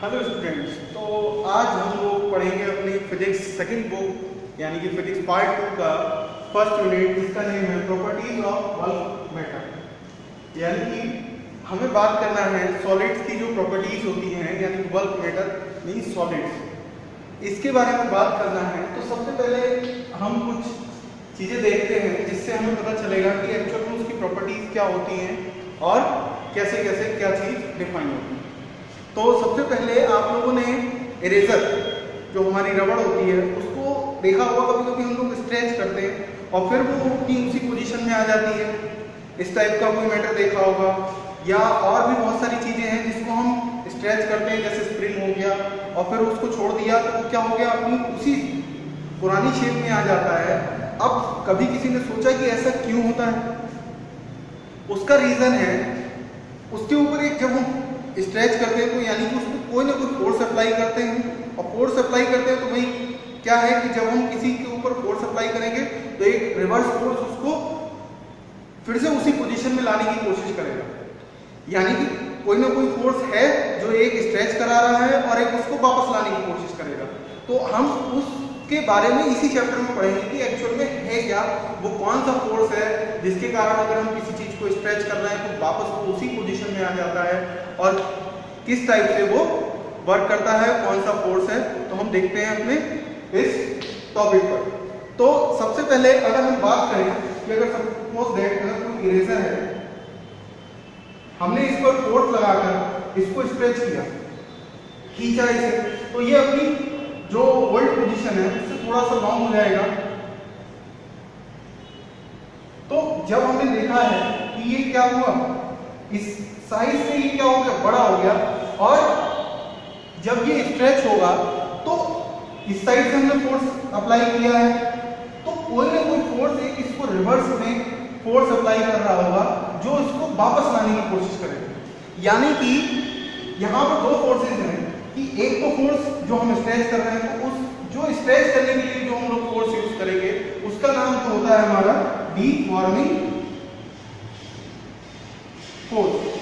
Hello students, तो आज हम लोग पढ़ेंगे अपनी फिजिक्स सेकंड बुक यानी कि फिजिक्स पार्ट 2 का फर्स्ट यूनिट, जिसका नेम है प्रॉपर्टीज ऑफ बल्क मैटर। यानी कि हमें बात करना है सॉलिड्स की जो प्रॉपर्टीज होती हैं, यानी बल्क मैटर मींस सॉलिड्स, इसके बारे में बात करना है। तो सबसे पहले हम कुछ चीज़ें देखते हैं जिससे हमें पता चलेगा कि एक्चुअल में उसकी प्रॉपर्टीज क्या होती हैं और कैसे कैसे क्या चीज़ डिफाइन होती है। तो सबसे पहले आप लोगों ने इरेजर, जो हमारी रबड़ होती है, उसको देखा होगा। कभी कभी हम लोग स्ट्रेच करते हैं और फिर वो अपनी उसी पोजीशन में आ जाती है। इस टाइप का कोई मैटर देखा होगा, या और भी बहुत सारी चीज़ें हैं जिसको हम स्ट्रेच करते हैं, जैसे स्प्रिंग हो गया, और फिर उसको छोड़ दिया तो वो क्या हो गया, अपनी उसी पुरानी शेप में आ जाता है। अब कभी किसी ने सोचा कि ऐसा क्यों होता है? उसका रीज़न है, उसके ऊपर एक जब हम स्ट्रेच करते हैं तो यानी कि उसको कोई ना कोई फोर्स अप्लाई करते हैं, और फोर्स अप्लाई करते हैं तो भाई क्या है कि जब हम किसी के ऊपर फोर्स अप्लाई करेंगे तो एक रिवर्स फोर्स उसको फिर से उसी पोजीशन में लाने की कोशिश करेगा। यानी कि कोई ना कोई फोर्स है जो एक स्ट्रेच करा रहा है और एक उसको वापस लाने की कोशिश करेगा। तो हम उसके बारे में इसी चैप्टर में पढ़ेंगे कि एक्चुअल में है क्या, वो कौन सा फोर्स है जिसके कारण अगर हम किसी चीज को स्ट्रेच कर रहे हैं तो वापस वो उसी पोजीशन में आ जाता है, और किस टाइप से वो वर्क करता है, कौन सा फोर्स है। तो हम देखते हैं अपने इस टॉपिक पर। तो सबसे पहले अगर हम बात करें कि अगर सपोज दैट अगर कोई इरेजर है, हमने इस पर फोर्स लगाकर इसको स्ट्रेच किया, खींचा इसे, तो ये अपनी जो ओल्ड पोजीशन है उससे थोड़ा सा लॉन्ग हो जाएगा। तो जब हमने देखा है कि ये क्या हुआ, इस साइज से ये क्या हो गया, बड़ा हो गया, और जब ये स्ट्रेच होगा तो इस साइड से हमने फोर्स अप्लाई किया है, तो कोई ना कोई फोर्स एक इसको रिवर्स में फोर्स अप्लाई कर रहा होगा जो इसको वापस लाने की कोशिश करेगा। यानी कि यहाँ पर दो फोर्सेस हैं कि एक तो फोर्स जो हम स्ट्रेच कर रहे हैं, तो उस जो स्ट्रेच करने के लिए जो हम लोग फोर्स यूज करेंगे उसका नाम तो होता है हमारा डीफॉर्मिंग फोर्स,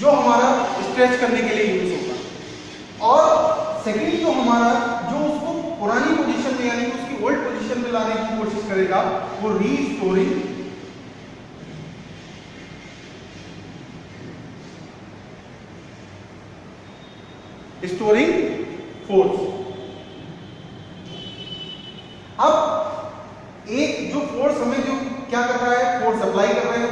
जो हमारा स्ट्रेच करने के लिए यूज होगा। और सेकेंड जो हमारा जो उसको पुरानी पोजीशन में यानी कि उसकी ओल्ड पोजीशन में लाने की कोशिश करेगा वो रीस्टोरिंग फोर्स। अब एक जो फोर्स हमें जो क्या कर रहा है, फोर्स अप्लाई कर रहे हैं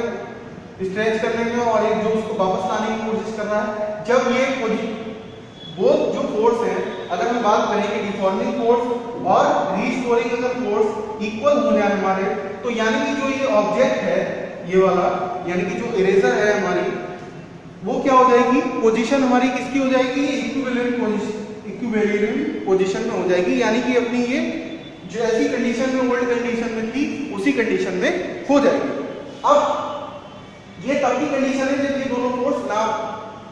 स्ट्रेच करने में, और एक जो उसको वापस लाने की कोशिश कर रहा है। जब ये वो जो फोर्स है, अगर हम बात करेंगे डिफॉर्मिंग फोर्स और रीस्टोरिंग अगर फोर्स इक्वल हो जाए हमारे, तो यानी कि जो ये ऑब्जेक्ट है ये वाला, यानी कि जो इरेजर है हमारी, वो क्या हो जाएगी, पोजीशन हमारी किसकी हो जाएगी, इक्विवेलेंट पोजीशन में हो जाएगी। यानी कि अपनी ये जो ऐसी कंडीशन में ओल्ड कंडीशन में थी उसी कंडीशन में हो जाएगी। अब ये तब की कंडीशन है जब ये दोनों फोर्स ना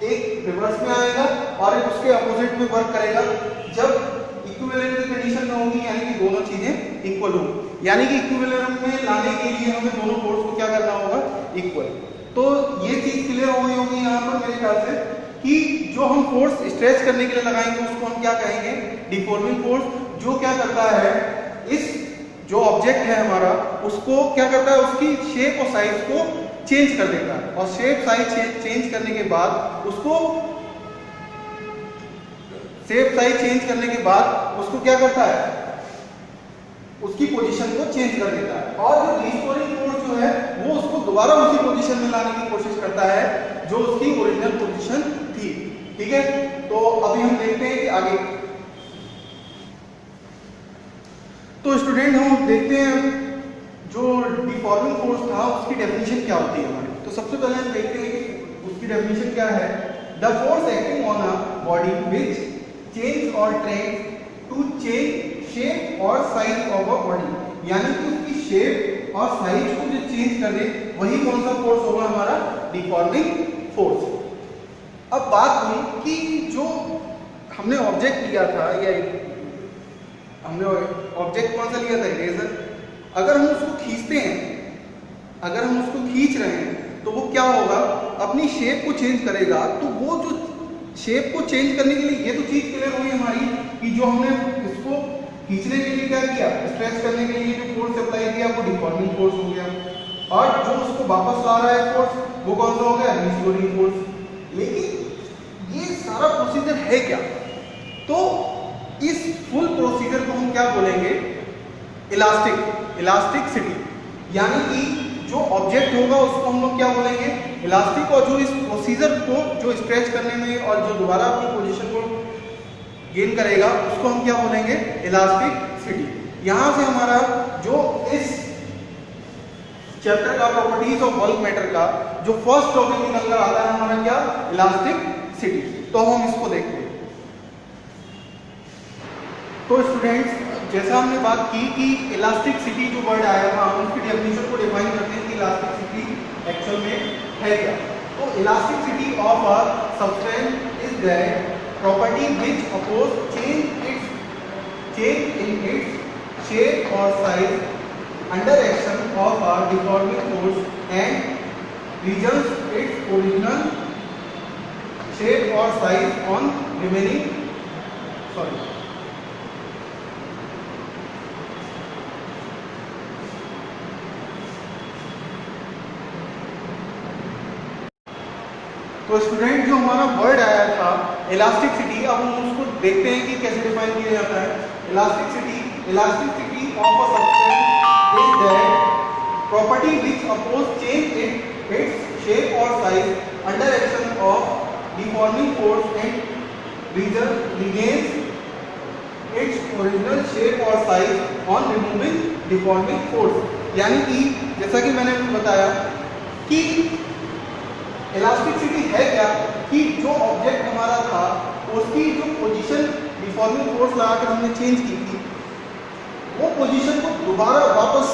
एक रिवर्स में आएगा और एक उसके अपोजिट में वर्क करेगा। जब इक्विवेलेंट की कंडीशन में होगी यानी कि दोनों चीजें इक्वल होंगी, यानी कि इक्विवेलेंट में लाने के लिए हमें दोनों फोर्स को क्या करना होगा, इक्वल। तो ये चीज क्लियर हो गई होगी यहाँ पर मेरे ख्याल से कि जो हम फोर्स स्ट्रेच करने के लिए लगाएंगे उसको हम क्या कहेंगे, डिफॉर्मिंग फोर्स, जो क्या करता है, इस जो ऑब्जेक्ट है हमारा उसको क्या करता है, उसकी शेप और साइज को चेंज कर देता है, और शेप साइज चेंज करने के बाद उसको क्या करता है, उसकी पोजीशन को चेंज कर देता है। और जो रीस्टोरिंग फोर्स जो है वो उसको दोबारा उसी पोजीशन में लाने की कोशिश करता है जो उसकी ओरिजिनल पोजीशन थी। ठीक है, तो अभी हम देखते हैं कि आगे। तो स्टूडेंट हम देखते हैं जो डिफॉर्मिंग फोर्स था उसकी डेफिनेशन क्या होती है हमारी। तो सबसे पहले हम देखते हैं कि उसकी डेफिनेशन क्या है, the force acting on a body which change और ट्रेंड टू चेंज शेप और साइज ऑफ अ बॉडी। यानी कि उसकी शेप और साइज को जो चेंज कर दे वही कौन सा फोर्स होगा, हमारा डिफॉर्मिंग फोर्स। अब बात हुई कि जो हमने ऑब्जेक्ट लिया था, या हमने ऑब्जेक्ट कौन सा लिया था, इरेजर। अगर हम उसको खींचते हैं, अगर हम उसको खींच रहे हैं तो वो क्या होगा, अपनी शेप को चेंज करेगा। तो वो जो शेप को चेंज करने के लिए ये तो चीज क्लियर हुई हमारी कि जो हमने इसको खींचने के लिए क्या किया, स्ट्रेच करने के लिए जो फोर्स अप्लाई किया वो डिफॉर्मिंग फोर्स हो गया, और जो उसको वापस ला रहा है फोर्स वो कौन सा हो गया, रिस्टोरिंग फोर्स। लेकिन ये सारा प्रोसीजर है क्या, तो इस फुल प्रोसीजर को हम क्या बोलेंगे, इलास्टिसिटी, यानी कि जो ऑब्जेक्ट होगा उसको हम लोग क्या बोलेंगे, इलास्टिक, और जो इस प्रोसीजर को जो स्ट्रेच करने में और जो दोबारा अपनी पोजीशन को गेन करेगा उसको हम क्या बोलेंगे, इलास्टिसिटी। यहां से हमारा जो इस चैप्टर का प्रॉपर्टीज ऑफ बल्क मैटर का जो फर्स्ट टॉपिक निकल कर आता है हमारा क्या, इलास्टिसिटी। तो हम इसको देखते हैं। तो स्टूडेंट्स, जैसा हमने बात की कि इलास्टिसिटी जो वर्ड आया था हम उसकी डेफिनेशन को डिफाइन करते हैं कि इलास्टिसिटी एक्चुअल में है क्या। तो elasticity of a substance is that property which oppose change in its shape or size under action of a deforming force and resumes its original shape or size on remaining तो student जो हमारा word आया था elasticity, अब हम उसको देखते हैं कि कैसे डिफाइन किया जाता है। Elasticity of a substance is that property which oppose change in its shape और size under action of deforming force and regains its original shape और size on removing deforming force. यानी कि जैसा कि मैंने बताया कि इलास्टिसिटी है क्या, कि जो ऑब्जेक्ट हमारा था उसकी जो पोजीशन डिफॉर्मिंग फोर्स लगाकर हमने चेंज की थी, वो पोजीशन को दोबारा वापस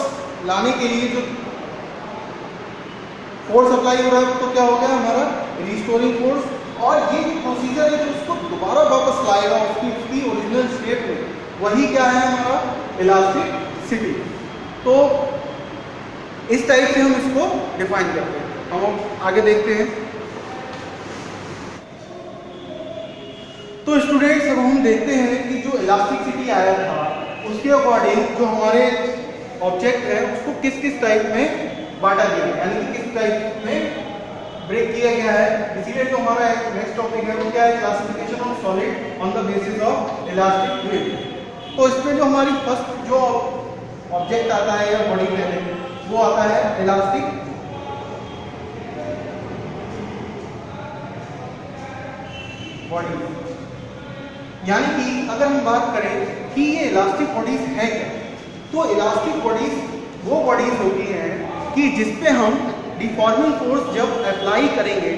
लाने के लिए जो फोर्स अप्लाई हो रहा है तो क्या हो गया हमारा, रिस्टोरिंग फोर्स। और ये जो प्रोसीजर है जो उसको दोबारा वापस लाएगा उसकी ओरिजिनल शेप में, वही क्या है हमारा, इलास्टिसिटी। तो इस टाइप से हम इसको डिफाइन करते हैं। हम आगे देखते हैं। तो स्टूडेंट्स, अब हम देखते हैं कि जो इलास्टिसिटी आया था उसके अकॉर्डिंग जो हमारे ऑब्जेक्ट है उसको किस किस टाइप में बांटा गया है, यानी कि किस टाइप में ब्रेक किया गया है। इसीलिए जो हमारा नेक्स्ट टॉपिक है वो क्या है, classification of solid on the basis of elastic weight. तो इसमें जो हमारी फर्स्ट जो ऑब्जेक्ट आता है या बॉडी में वो आता है इलास्टिक बॉडी। यानी कि अगर हम बात करें कि ये इलास्टिक बॉडीज है क्या, तो इलास्टिक बॉडीज वो बॉडीज होती हैं कि जिसपे हम डिफॉर्मिंग फोर्स जब अप्लाई करेंगे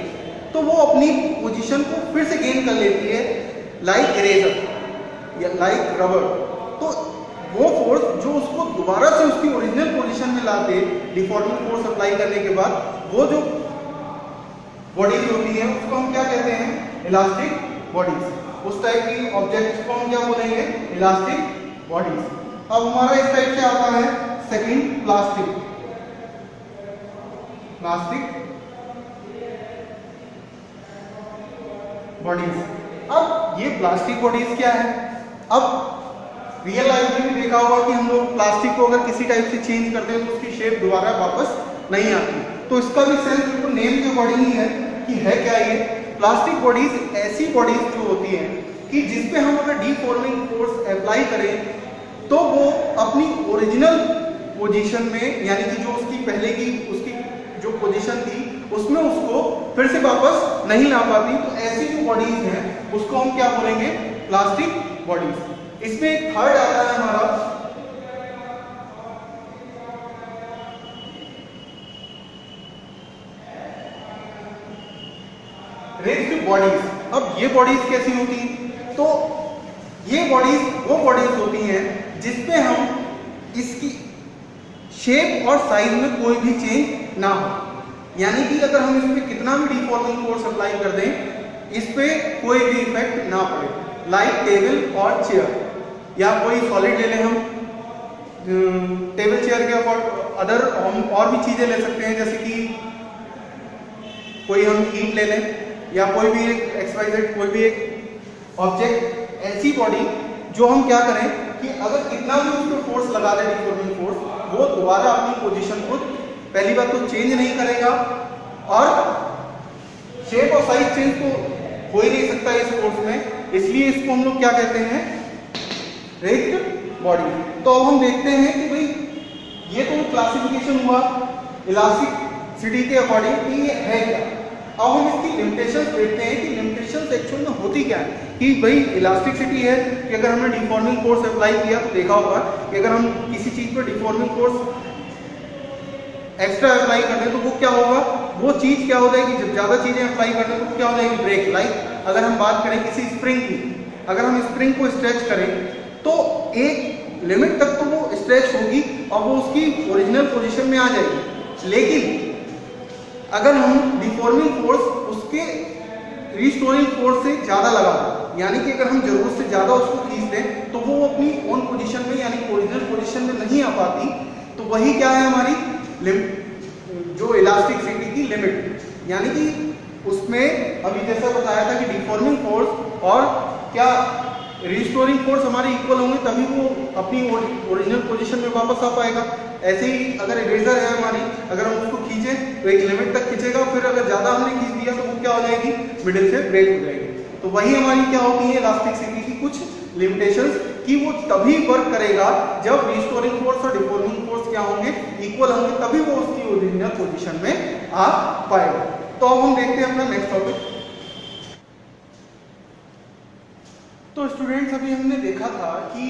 तो वो अपनी पोजीशन को फिर से गेन कर लेती है, लाइक इरेजर या लाइक रबर। तो वो फोर्स जो उसको दोबारा से उसकी ओरिजिनल पोजीशन में लाते डिफॉर्मिंग फोर्स अप्लाई करने के बाद, वो जो बॉडीज होती है उसको हम क्या कहते हैं, इलास्टिक बॉडीज। उस टाइप की ऑब्जेक्ट्स को हम क्या बोलेंगे, इलास्टिक बॉडीज। अब हमारा इस टाइप से आता है सेकंड, प्लास्टिक बॉडीज। अब ये प्लास्टिक बॉडीज क्या है, अब रियल लाइफ में भी देखा होगा कि हम लोग प्लास्टिक को अगर किसी टाइप से चेंज करते हैं तो उसकी शेप दोबारा वापस नहीं आती। तो इसका भी सेंस बिल्कुल नेम के अकॉर्डिंग ही है कि है क्या ये प्लास्टिक बॉडीज ऐसी बॉडीज जो होती हैं कि जिसपे हम अगर डीफॉर्मिंग फोर्स अप्लाई करें तो वो अपनी ओरिजिनल पोजीशन में, यानी कि जो उसकी पहले की उसकी जो पोजीशन थी उसमें उसको फिर से वापस नहीं ला पाती। तो ऐसी जो बॉडीज हैं उसको हम क्या बोलेंगे, प्लास्टिक बॉडीज। इसमें एक थर्ड आता है हमारा रिजिड बॉडीज। अब ये बॉडीज कैसी होती हैं, तो ये बॉडीज वो बॉडीज होती हैं जिसपे हम इसकी शेप और साइज में कोई भी चेंज ना हो, यानी कि अगर हम इस पे कितना भी डिफॉर्मिंग फोर्स अप्लाई कर दें इस पे कोई भी इफेक्ट ना पड़े। लाइक टेबल और चेयर, या कोई सॉलिड ले लें हम, टेबल चेयर के अदर हम और भी चीजें ले सकते हैं, जैसे कि कोई हम ईंट ले लें, या कोई भी एक XYZ कोई भी एक ऑब्जेक्ट, ऐसी बॉडी जो हम क्या करें कि अगर कितना भी उस पर फोर्स लगा दे, डिफॉर्मिंग फोर्स, वो दोबारा अपनी पोजीशन को पहली बात तो चेंज नहीं करेगा और शेप और साइज चेंज तो हो ही नहीं सकता इस फोर्स में, इसलिए इसको हम लोग क्या कहते हैं, रिजिड बॉडी। तो अब हम देखते हैं कि भाई ये तो क्लासिफिकेशन हुआ इलास्टिसिटी के अकॉर्डिंग कि ये है क्या। अब हम इसकी लिमिटेशंस देखते हैं कि लिमिटेशंस एक्चुअल में होती क्या है। कि भाई इलास्टिसिटी है कि अगर हमने डिफॉर्मिंग फोर्स अप्लाई किया तो देखा होगा कि अगर हम किसी चीज पर डिफॉर्मिंग फोर्स एक्स्ट्रा अप्लाई करते हैं तो वो क्या होगा, वो चीज क्या हो जाएगी, जब ज्यादा चीजें अप्लाई करते हैं तो क्या हो जाएगी, ब्रेक। लाइक अगर हम बात करें किसी स्प्रिंग की, अगर हम स्प्रिंग को स्ट्रेच करें तो एक लिमिट तक तो वो स्ट्रेच होगी और वो उसकी ओरिजिनल पोजीशन में आ जाएगी, लेकिन अगर हम डिफॉर्मिंग फोर्स उसके रिस्टोरिंग फोर्स से ज्यादा लगा, यानी कि अगर हम जरूरत से ज्यादा उसको खींच दें तो वो अपनी ओन पोजीशन में यानी ओरिजिनल पोजीशन में नहीं आ पाती। तो वही क्या है हमारी लिमिट, जो इलास्टिसिटी की लिमिट, यानी कि उसमें अभी जैसा बताया था कि डिफॉर्मिंग फोर्स और क्या रिस्टोरिंग फोर्स हमारे इक्वल होंगे तभी वो अपनी ओरिजिनल पोजीशन में वापस आ पाएगा। ऐसे ही अगर इरेजर है हमारी, अगर हम उसको खींचें तो एक लिमिट तक खींचेगा, फिर अगर ज्यादा हमने खींच दिया तो वो क्या हो जाएगी, मिडिल से ब्रेक हो जाएगी। तो वही हमारी क्या होती है इलास्टिसिटी की कुछ लिमिटेशंस, कि वो तभी वर्क करेगा जब रिस्टोरिंग फोर्स और डिफॉर्मिंग फोर्स क्या होंगे, इक्वल होंगे, तभी वो उसकी ओरिजिनल पोजीशन में आ पाएगा। तो अब हम देखते हैं अपना नेक्स्ट टॉपिक। तो स्टूडेंट्स अभी हमने देखा था कि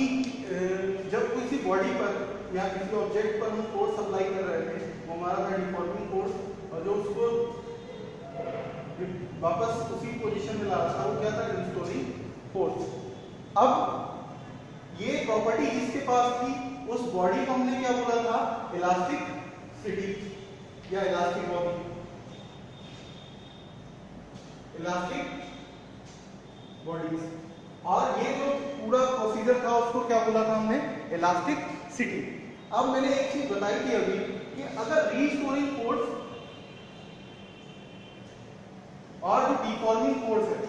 जब किसी बॉडी पर या किसी ऑब्जेक्ट पर हम फोर्स अप्लाई कर रहे थे, वो हमारा था डिफॉर्मिंग फोर्स, और जो उसको वापस उसी पोजीशन में ला रहा था वो क्या था, रिस्टोरिंग फोर्स। अब ये प्रॉपर्टी जिसके पास थी उस बॉडी को हमने क्या बोला था, इलास्टिसिटी या इलास्टिक बॉडी, इलास्टिक बॉडीज। और ये जो पूरा प्रोसीजर था उसको क्या बोला था हमने, इलास्टिसिटी। अब मैंने एक चीज बताई थी अभी कि अगर रिस्टोरिंग फोर्स और जो डिफॉर्मिंग फोर्स है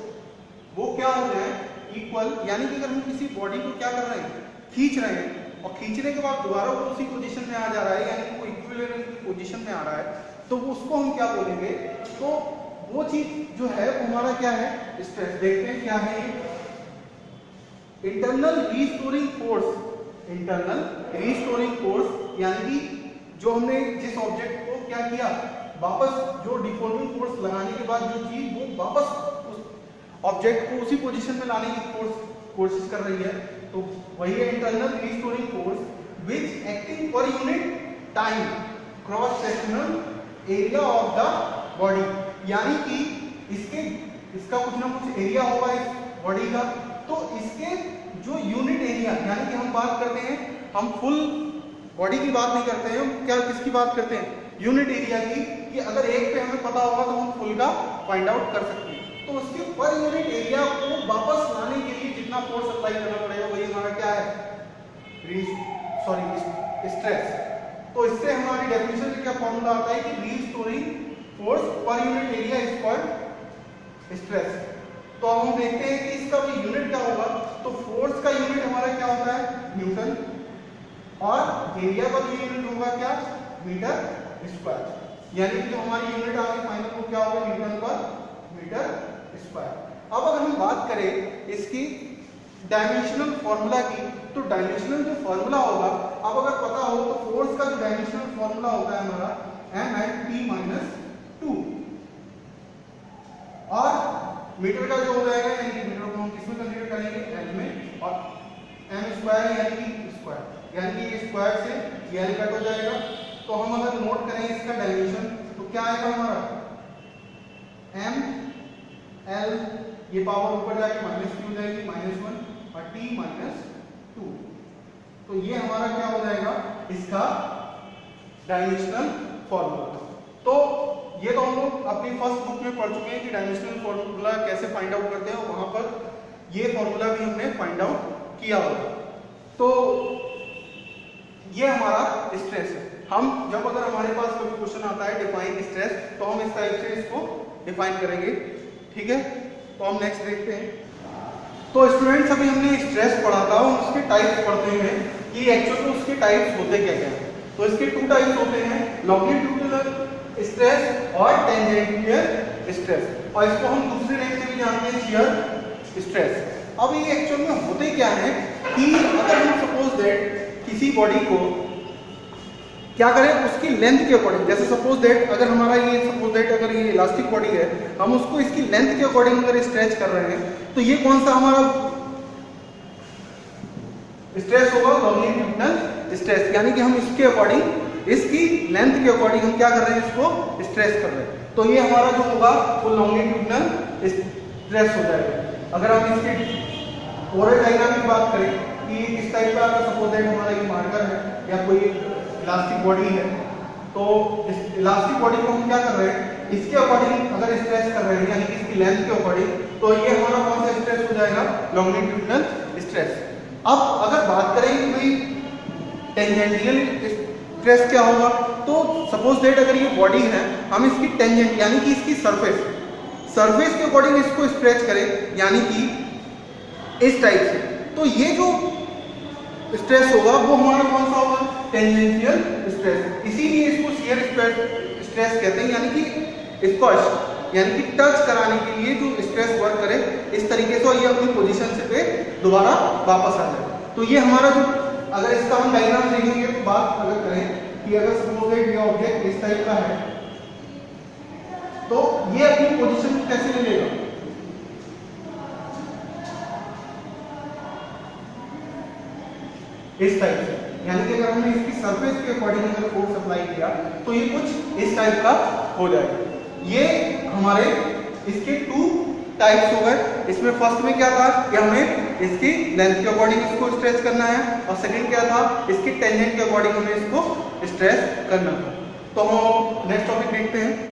वो क्या हो जाए, इक्वल, यानी कि अगर हम किसी बॉडी को क्या कर रहे हैं, खींच रहे हैं और खींचने के बाद दोबारा वो उसी पोजीशन में आ जा रहा है, यानी कि वो इक्विवेलेंट पोजीशन में आ रहा है, तो उसको हम क्या बोलेंगे, तो वो चीज जो है वो हमारा क्या है, स्ट्रेस। देखते हैं क्या है ये, internal restoring force, internal restoring force, यानी कि जो हमने जिस ऑब्जेक्ट को क्या किया, वापस जो डिफॉर्मिंग फोर्स लगाने के बाद जो चीज वो वापस उस ऑब्जेक्ट को उसी पोजीशन में लाने की कोशिश कर रही है, तो वही है internal restoring force which acting per unit time cross sectional area of the body. यानी कि इसका कुछ ना कुछ एरिया होगा इस बॉडी का, तो इसके जो यूनिट एरिया, यानी कि हम बात करते हैं, हम फुल बॉडी की बात नहीं करते हैं, हम क्या किसकी बात करते हैं, यूनिट एरिया की, कि अगर एक पे हमें पता होगा तो हम फुल का फाइंड आउट कर सकते हैं। तो उसके पर यूनिट एरिया को वापस लाने के लिए जितना फोर्स अप्लाई करना पड़ेगा वही हमारा क्या है, स्ट्रेस। तो इससे हमारी डेफिनेशन में क्या फॉर्मूला आता है कि restoring force per unit area is called stress. तो अब हम देखते हैं कि इसका भी यूनिट क्या होगा, तो फोर्स का यूनिट हमारा क्या होता है, न्यूटन, और एरिया का जो यूनिट होगा क्या, मीटर स्क्वायर। यानी कि जो हमारी यूनिट आ गई फाइनल वो क्या होगा, न्यूटन पर मीटर स्क्वायर। अब अगर हम बात करें इसकी डायमेंशनल फॉर्मूला की, तो डायमेंशनल जो फॉर्मूला होगा, अब अगर पता हो तो फोर्स का जो डायमेंशनल फॉर्मूला होता है हमारा m/t-2, और मीटर का जो हो जाएगा, यानी कि मीटर को हम किसमें कंसीडर करेंगे, एल में, और m स्क्वायर यानी कि स्क्वायर, यानी कि ये स्क्वायर से ये एल कट हो जाएगा। तो हम अगर नोट करें इसका डायमेंशन तो क्या आएगा हमारा, m l, ये पावर ऊपर जाके माइनस की हो जाएगी, -1, और t -2। तो ये हमारा क्या हो जाएगा, इसका डायमेंशनल फॉर्मूला। तो ये तो हम लोग अपनी फर्स्ट बुक में पढ़ चुके हैं कि डायमेंशनल फॉर्मूला कैसे फाइंड आउट करते हैं, वहां पर ये फॉर्मूला भी हमने फाइंड आउट किया होगा। तो ये हमारा स्ट्रेस है। हम जब अगर हमारे पास कोई क्वेश्चन आता है डिफाइन स्ट्रेस, तो हम इस टाइप से इसको डिफाइन करेंगे। ठीक है, तो हम नेक्स्ट देखते हैं। तो स्टूडेंट्स अभी हमने स्ट्रेस पढ़ा था और उसके टाइप्स पढ़ते हैं कि एक्चुअली उसके टाइप्स होते क्या क्या हैं। तो इसके 2 टाइप्स होते हैं, लॉन्गिट्यूडिनल स्ट्रेस और टेंजेंशियल स्ट्रेस, और इसको हम दूसरे नेम से भी जानते हैं शियर स्ट्रेस। अब ये एक्चुअल में होते क्या है कि अगर हम सपोज दैट किसी बॉडी को क्या करें उसकी लेंथ के अकॉर्डिंग, जैसे सपोज दैट अगर हमारा ये सपोज दैट अगर ये इलास्टिक बॉडी है, हम उसको इसकी लेंथ के अकॉर्डिंग अगर स्ट्रेच कर रहे हैं तो ये कौन सा हमारा स्ट्रेस होगा, लॉन्गिट्यूडिनल स्ट्रेस, यानी कि हम इसके अकॉर्डिंग, इसकी लेंथ के अकॉर्डिंग हम क्या कर रहे हैं, इसको स्ट्रेच कर रहे हैं। तो ये हमारा जो होगा वो लॉन्गिट्यूडिनल स्ट्रेस हो जाएगा। अगर हम इसके ओरल डायग्राम की बात करें कि किस टाइप का, सपोज दैट हमारा ये मार्कर है या कोई इलास्टिक बॉडी है, तो इस इलास्टिक बॉडी को हम क्या कर रहे हैं, इसके अकॉर्डिंग अगर स्ट्रेच कर रहे हैं यानी कि इसकी लेंथ के अकॉर्डिंग, तो ये हमारा कौन सा स्ट्रेस हो जाएगा, लॉन्गिट्यूडिनल स्ट्रेस। अब अगर बात करें कि भाई टेंजेंशियल स्ट्रेस क्या होगा, तो सपोज दैट अगर ये बॉडी है, हम इसकी टेंजेंट यानी कि इसकी सरफेस के अकॉर्डिंग इसको स्ट्रेच करें यानी कि इस टाइप से, तो ये जो स्ट्रेस होगा वो हमारा कौन सा होगा, टेंजेंशियल स्ट्रेस। इसीलिए इसको शियर स्ट्रेस कहते हैं, यानी कि स्पर्श यानी कि टच कराने के लिए जो स्ट्रेस वर्क करे इस तरीके से और ये अपनी पोजीशन से पे दोबारा वापस आ जाए। तो ये हमारा जो, अगर इसका हम डायग्राम देखेंगे तो बात अगर करें कि अगर सपोज दैट ये ऑब्जेक्ट इस टाइप का है तो ये अपनी पोजीशन कैसे ले लेगा, इस टाइप से, यानी कि अगर हमने इसकी सरफेस के अकॉर्डिंग अगर फोर्स अप्लाई किया तो ये कुछ इस टाइप का हो जाएगा। ये हमारे इसके 2 टाइप्स हो गए। इसमें फर्स्ट में क्या था कि हमें इसकी लेंथ के अकॉर्डिंग इसको स्ट्रेच करना है, और सेकंड क्या था, इसकी टेंजेंट के अकॉर्डिंग हमें इसको स्ट्रेच करना था। तो हम नेक्स्ट टॉपिक देखते हैं।